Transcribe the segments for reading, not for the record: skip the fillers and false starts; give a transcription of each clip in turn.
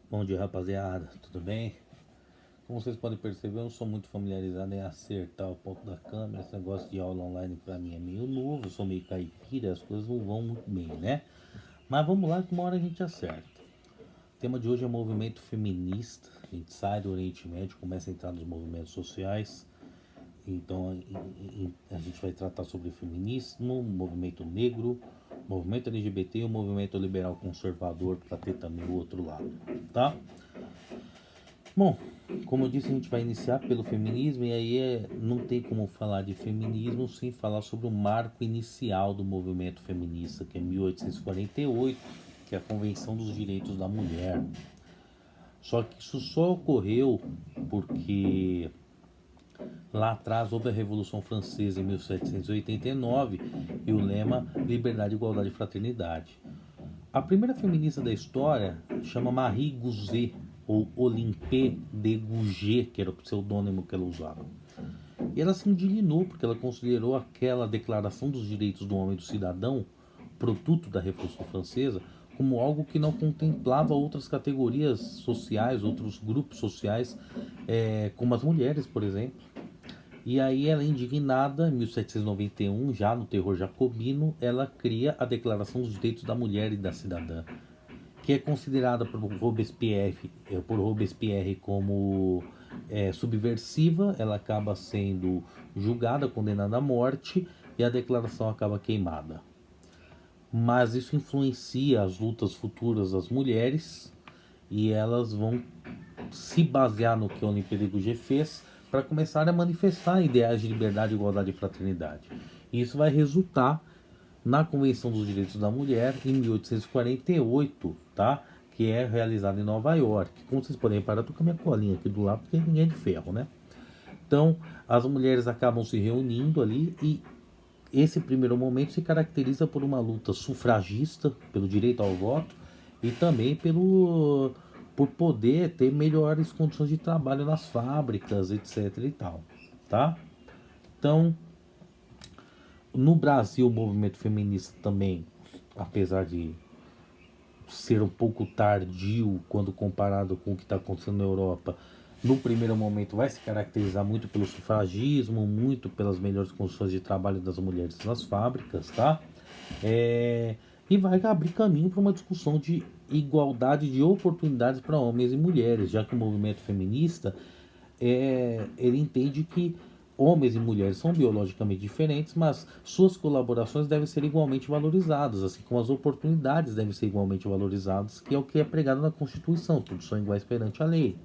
Bom dia, rapaziada, tudo bem? Como vocês podem perceber, eu não sou muito familiarizado em acertar o ponto da câmera. Esse negócio de aula online pra mim é meio novo, eu sou meio caipira, as coisas não vão muito bem, né? Mas vamos lá que uma hora a gente acerta. O tema de hoje é movimento feminista. A gente sai do Oriente Médio, começa a entrar nos movimentos sociais. Então a gente vai tratar sobre feminismo, movimento negro, movimento LGBT e o movimento liberal conservador, para ter também o outro lado, tá? Bom, como eu disse, a gente vai iniciar pelo feminismo e aí não tem como falar de feminismo sem falar sobre o marco inicial do movimento feminista, que é 1848, que é a Convenção dos Direitos da Mulher. Só que isso só ocorreu porque lá atrás houve a Revolução Francesa em 1789 e o lema Liberdade, Igualdade e Fraternidade. A primeira feminista da história chama Marie Gouzet, ou Olympe de Gouget, que era o pseudônimo que ela usava. E ela se indignou porque ela considerou aquela Declaração dos Direitos do Homem e do Cidadão, produto da Revolução Francesa, como algo que não contemplava outras categorias sociais, outros grupos sociais, como as mulheres, por exemplo. E aí ela, indignada, em 1791, já no terror jacobino, ela cria a Declaração dos Direitos da Mulher e da Cidadã, que é considerada por Robespierre como subversiva. Ela acaba sendo julgada, condenada à morte e a declaração acaba queimada. Mas isso influencia as lutas futuras das mulheres e elas vão se basear no que a Olimpíada de Gouget fez para começar a manifestar ideais de liberdade, igualdade e fraternidade. E isso vai resultar na Convenção dos Direitos da Mulher em 1848, tá? Que é realizada em Nova York. Como vocês podem reparar, eu tô com a minha colinha aqui do lado porque ninguém é de ferro, né? Então, as mulheres acabam se reunindo ali e esse primeiro momento se caracteriza por uma luta sufragista pelo direito ao voto e também por poder ter melhores condições de trabalho nas fábricas, etc e tal, tá? Então, no Brasil, o movimento feminista também, apesar de ser um pouco tardio quando comparado com o que está acontecendo na Europa, no primeiro momento vai se caracterizar muito pelo sufragismo, muito pelas melhores condições de trabalho das mulheres nas fábricas, tá? E vai abrir caminho para uma discussão de igualdade de oportunidades para homens e mulheres, já que o movimento feminista ele entende que homens e mulheres são biologicamente diferentes, mas suas colaborações devem ser igualmente valorizadas, assim como as oportunidades devem ser igualmente valorizadas, que é o que é pregado na Constituição, todos são iguais perante a lei.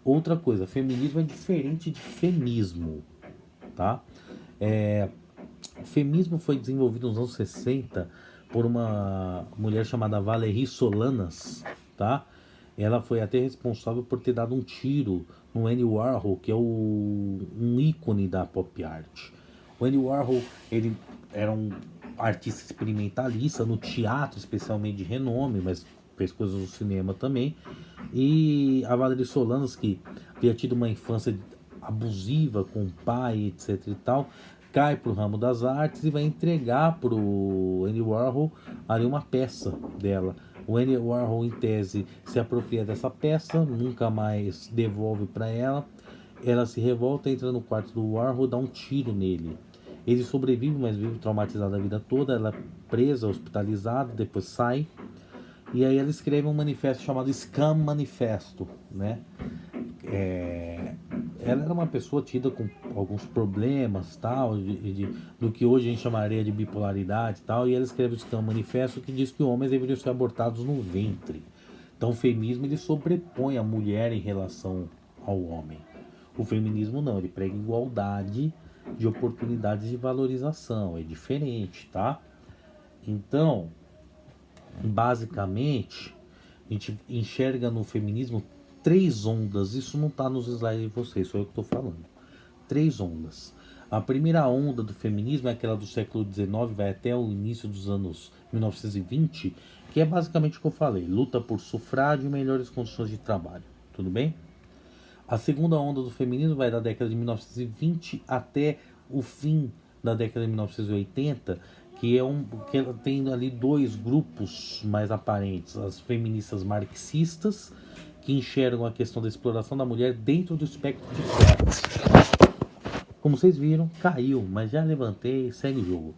Outra coisa, feminismo é diferente de feminismo, tá? O feminismo foi desenvolvido nos anos 60 por uma mulher chamada Valérie Solanas, tá? Ela foi até responsável por ter dado um tiro no Andy Warhol, que é um ícone da pop art. O Andy Warhol, ele era um artista experimentalista no teatro, especialmente de renome, mas fez coisas no cinema também. E a Valérie Solanas, que havia tido uma infância abusiva com o pai, etc e tal, cai pro ramo das artes e vai entregar pro Andy Warhol ali uma peça dela. O Andy Warhol, em tese, se apropria dessa peça, nunca mais devolve para ela. Ela se revolta, entra no quarto do Warhol, dá um tiro nele. Ele sobrevive, mas vive traumatizado a vida toda. Ela é presa, hospitalizada, depois sai. E aí ela escreve um manifesto chamado Scam Manifesto, né? Ela era uma pessoa tida com alguns problemas, tal, do que hoje a gente chamaria de bipolaridade, tal, e ela escreve um manifesto que diz que homens deveriam ser abortados no ventre. Então o feminismo ele sobrepõe a mulher em relação ao homem. O feminismo não, ele prega igualdade de oportunidades de valorização, é diferente, tá? Então, basicamente, a gente enxerga no feminismo três ondas. Isso não está nos slides de vocês, sou eu que estou falando. Três ondas. A primeira onda do feminismo é aquela do século XIX, vai até o início dos anos 1920, que é basicamente o que eu falei: luta por sufrágio e melhores condições de trabalho. Tudo bem? A segunda onda do feminismo vai da década de 1920 até o fim da década de 1980, que ela tem ali dois grupos mais aparentes: as feministas marxistas, que enxergam a questão da exploração da mulher dentro do espectro de classe. Como vocês viram, caiu, mas já levantei, segue o jogo.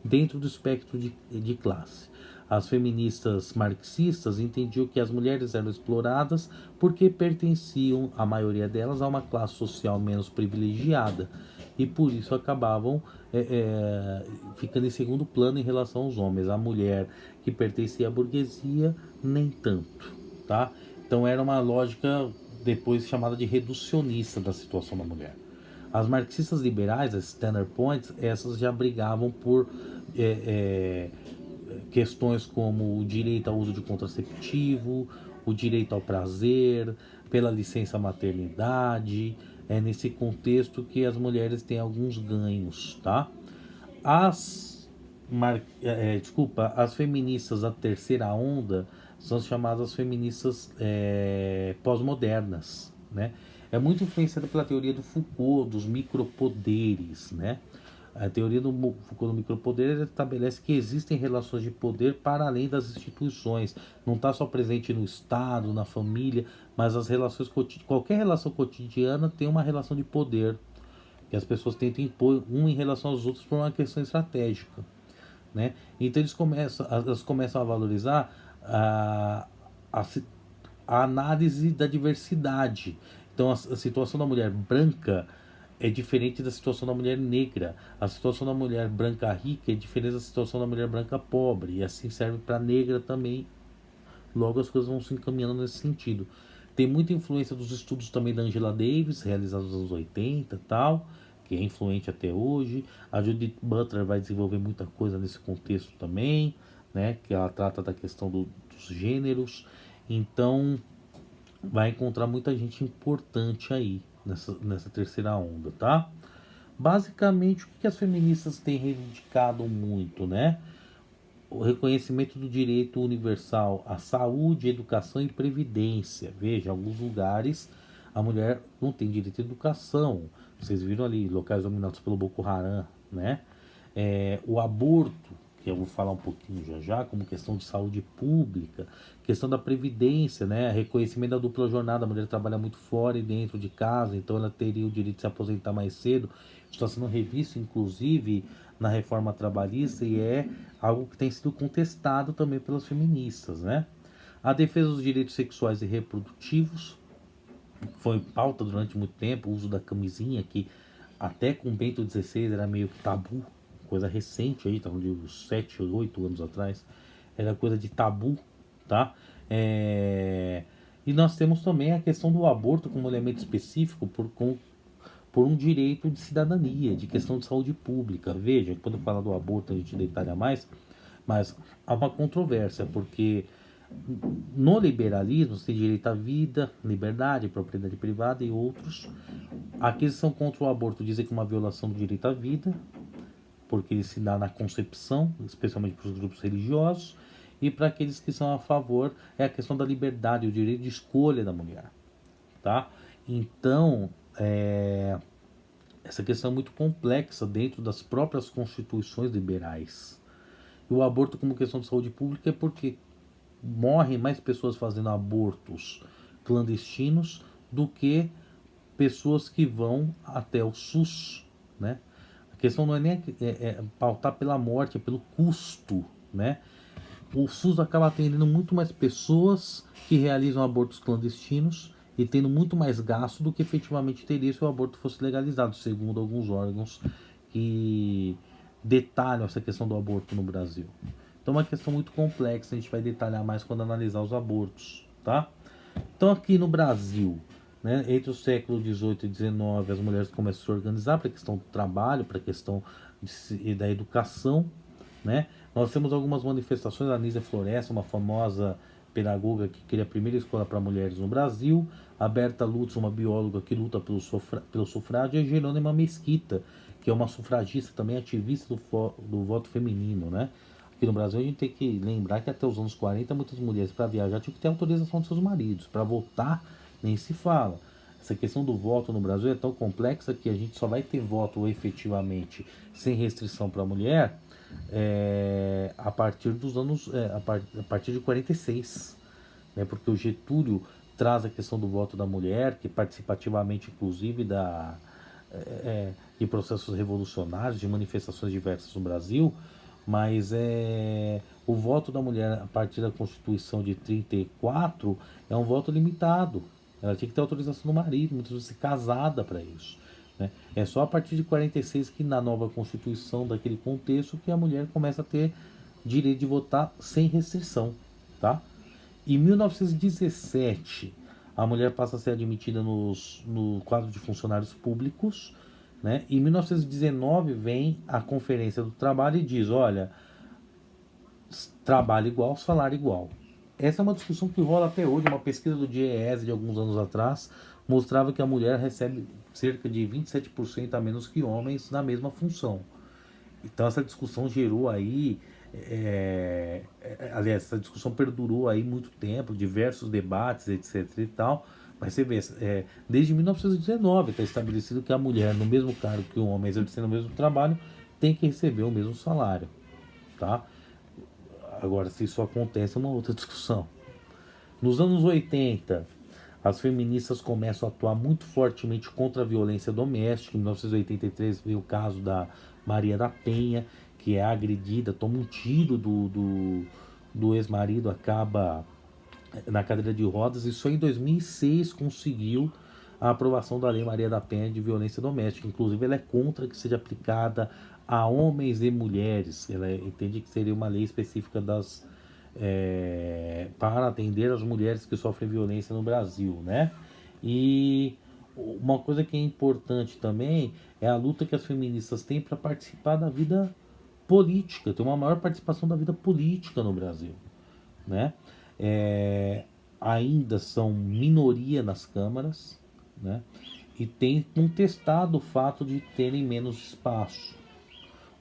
Dentro do espectro de classe. As feministas marxistas entendiam que as mulheres eram exploradas porque pertenciam, a maioria delas, a uma classe social menos privilegiada e por isso acabavam ficando em segundo plano em relação aos homens. A mulher que pertencia à burguesia, nem tanto, tá? Então era uma lógica depois chamada de reducionista da situação da mulher. As marxistas liberais, as Standard Points, essas já brigavam por questões como o direito ao uso de contraceptivo, o direito ao prazer, pela licença maternidade. É nesse contexto que as mulheres têm alguns ganhos, tá? As feministas da terceira onda são chamadas feministas pós-modernas, né? É muito influenciada pela teoria do Foucault, dos micropoderes, né? A teoria do Foucault do micropoder estabelece que existem relações de poder para além das instituições. Não está só presente no Estado, na família, mas as relações qualquer relação cotidiana tem uma relação de poder que as pessoas tentam impor um em relação aos outros por uma questão estratégica, né? Então elas começam a valorizar a análise da diversidade. Então a situação da mulher branca é diferente da situação da mulher negra. A situação da mulher branca rica é diferente da situação da mulher branca pobre. E assim serve para a negra também. Logo as coisas vão se encaminhando nesse sentido. Tem muita influência dos estudos também da Angela Davis, realizados nos anos 80 e tal, que é influente até hoje. A Judith Butler vai desenvolver muita coisa nesse contexto também, né? Que ela trata da questão dos gêneros. Então vai encontrar muita gente importante aí nessa terceira onda, tá? Basicamente, o que as feministas têm reivindicado muito, né? O reconhecimento do direito universal à saúde, educação e previdência. Veja, em alguns lugares a mulher não tem direito à educação. Vocês viram ali, locais dominados pelo Boko Haram, né? O aborto, que eu vou falar um pouquinho já, como questão de saúde pública, questão da previdência, né? Reconhecimento da dupla jornada, a mulher trabalha muito fora e dentro de casa, então ela teria o direito de se aposentar mais cedo. Está sendo revisto, inclusive, na reforma trabalhista e é algo que tem sido contestado também pelas feministas, né? A defesa dos direitos sexuais e reprodutivos foi pauta durante muito tempo, o uso da camisinha, que até com Bento XVI era meio que tabu, coisa recente aí, estamos de uns 7 ou 8 anos atrás, era coisa de tabu, tá? E nós temos também a questão do aborto como elemento específico por um direito de cidadania, de questão de saúde pública. Veja, quando eu falo do aborto a gente detalha mais, mas há uma controvérsia, porque no liberalismo você tem direito à vida, liberdade, propriedade privada e outros. Aqueles que são contra o aborto dizem que é uma violação do direito à vida, porque ele se dá na concepção, especialmente para os grupos religiosos, e para aqueles que são a favor é a questão da liberdade, o direito de escolha da mulher, tá? Então, essa questão é muito complexa dentro das próprias constituições liberais. E o aborto como questão de saúde pública é porque morrem mais pessoas fazendo abortos clandestinos do que pessoas que vão até o SUS, né? A questão não é nem pautar pela morte, é pelo custo, né? O SUS acaba atendendo muito mais pessoas que realizam abortos clandestinos e tendo muito mais gasto do que efetivamente teria se o aborto fosse legalizado, segundo alguns órgãos que detalham essa questão do aborto no Brasil. Então é uma questão muito complexa, a gente vai detalhar mais quando analisar os abortos, tá? Então aqui no Brasil, né, entre o século XVIII e XIX, as mulheres começam a se organizar para a questão do trabalho, para a questão da educação, né? Nós temos algumas manifestações, a Anísia Floresta, uma famosa pedagoga que cria a primeira escola para mulheres no Brasil, a Berta Lutz, uma bióloga que luta pelo sufrágio, e a Jerônima Mesquita, que é uma sufragista também ativista do voto feminino, né? Aqui no Brasil a gente tem que lembrar que até os anos 40 muitas mulheres para viajar tinham que ter autorização dos seus maridos, para votar nem se fala. Essa questão do voto no Brasil é tão complexa que a gente só vai ter voto efetivamente sem restrição para a mulher a partir dos anos, a partir de 46, né? Porque o Getúlio traz a questão do voto da mulher, que participativamente, inclusive, de processos revolucionários, de manifestações diversas no Brasil, mas o voto da mulher a partir da Constituição de 34 é um voto limitado. Ela tinha que ter autorização do marido, muitas vezes ser casada para isso. Né? É só a partir de 46 que na nova Constituição daquele contexto que a mulher começa a ter direito de votar sem restrição. Tá? Em 1917, a mulher passa a ser admitida no quadro de funcionários públicos. Né? Em 1919 vem a Conferência do Trabalho e diz, olha, trabalho igual, salário igual. Essa é uma discussão que rola até hoje. Uma pesquisa do DIEESE de alguns anos atrás mostrava que a mulher recebe cerca de 27% a menos que homens na mesma função. Então essa discussão gerou aí, aliás, essa discussão perdurou aí muito tempo, diversos debates, etc e tal. Mas você vê, desde 1919 está estabelecido que a mulher, no mesmo cargo que o homem, exercendo o mesmo trabalho, tem que receber o mesmo salário, tá? Agora, se isso acontece, é uma outra discussão. Nos anos 80, as feministas começam a atuar muito fortemente contra a violência doméstica. Em 1983 veio o caso da Maria da Penha, que é agredida, toma um tiro do ex-marido, acaba na cadeira de rodas, e só em 2006 conseguiu a aprovação da Lei Maria da Penha de violência doméstica. Inclusive, ela é contra que seja aplicada a homens e mulheres. Ela entende que seria uma lei específica para atender as mulheres que sofrem violência no Brasil, né? E uma coisa que é importante também é a luta que as feministas têm para participar da vida política, ter uma maior participação da vida política no Brasil, né? Ainda são minoria nas câmaras, né? E tem contestado o fato de terem menos espaço.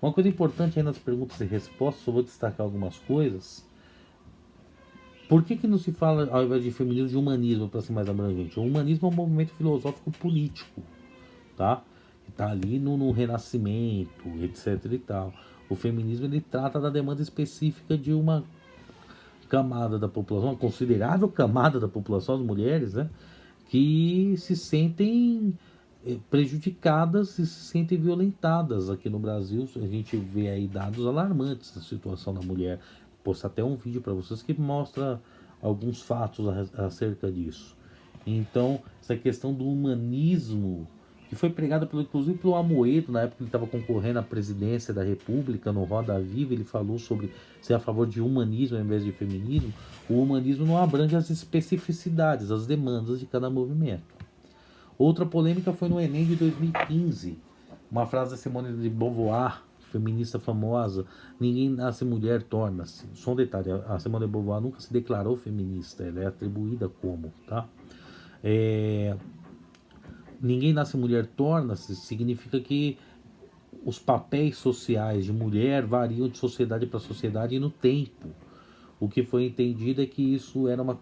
Uma coisa importante aí nas perguntas e respostas, eu vou destacar algumas coisas. Por que não se fala, ao invés de feminismo, de humanismo, para ser mais abrangente? O humanismo é um movimento filosófico político, tá? Que está ali no Renascimento, etc e tal. O feminismo, ele trata da demanda específica de uma camada da população, uma considerável camada da população, as mulheres, né? Que se sentem prejudicadas e se sentem violentadas aqui no Brasil. A gente vê aí dados alarmantes da situação da mulher. Postar até um vídeo para vocês que mostra alguns fatos acerca disso. Então, essa questão do humanismo, que foi pregada inclusive pelo Amoedo, na época que ele estava concorrendo à presidência da República, no Roda Viva, ele falou sobre ser a favor de humanismo ao invés de feminismo. O humanismo não abrange as especificidades, as demandas de cada movimento. Outra polêmica foi no Enem de 2015. Uma frase da Simone de Beauvoir, feminista famosa: ninguém nasce mulher, torna-se. Só um detalhe, a Simone de Beauvoir nunca se declarou feminista, ela é atribuída como, tá? Ninguém nasce mulher, torna-se, significa que os papéis sociais de mulher variam de sociedade para sociedade e no tempo. O que foi entendido é que isso era uma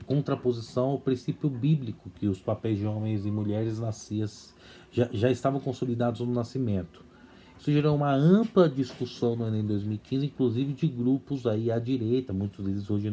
contraposição ao princípio bíblico, que os papéis de homens e mulheres já estavam consolidados no nascimento. Isso gerou uma ampla discussão no Enem 2015, inclusive de grupos aí à direita, muitos deles hoje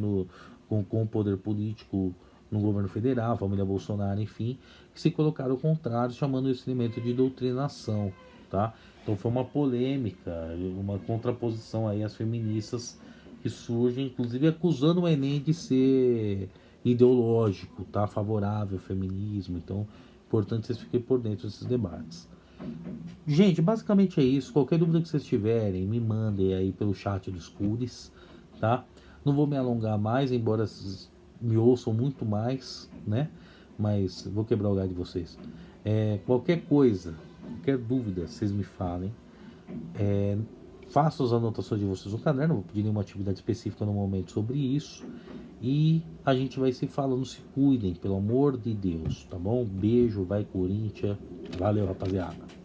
com o poder político no governo federal, família Bolsonaro, enfim, que se colocaram ao contrário, chamando esse elemento de doutrinação, tá? Então foi uma polêmica, uma contraposição aí às feministas que surgem, inclusive acusando o Enem de ser ideológico, tá? Favorável ao feminismo. Então, importante vocês fiquem por dentro desses debates. Gente, basicamente é isso. Qualquer dúvida que vocês tiverem, me mandem aí pelo chat do Escudes, tá? Não vou me alongar mais, embora vocês me ouçam muito mais, né? Mas vou quebrar o galho de vocês. Qualquer coisa, qualquer dúvida, vocês me falem. Façam as anotações de vocês no caderno, não vou pedir nenhuma atividade específica no momento sobre isso. E a gente vai se falando, se cuidem, pelo amor de Deus, tá bom? Beijo, vai Corinthians. Valeu, rapaziada.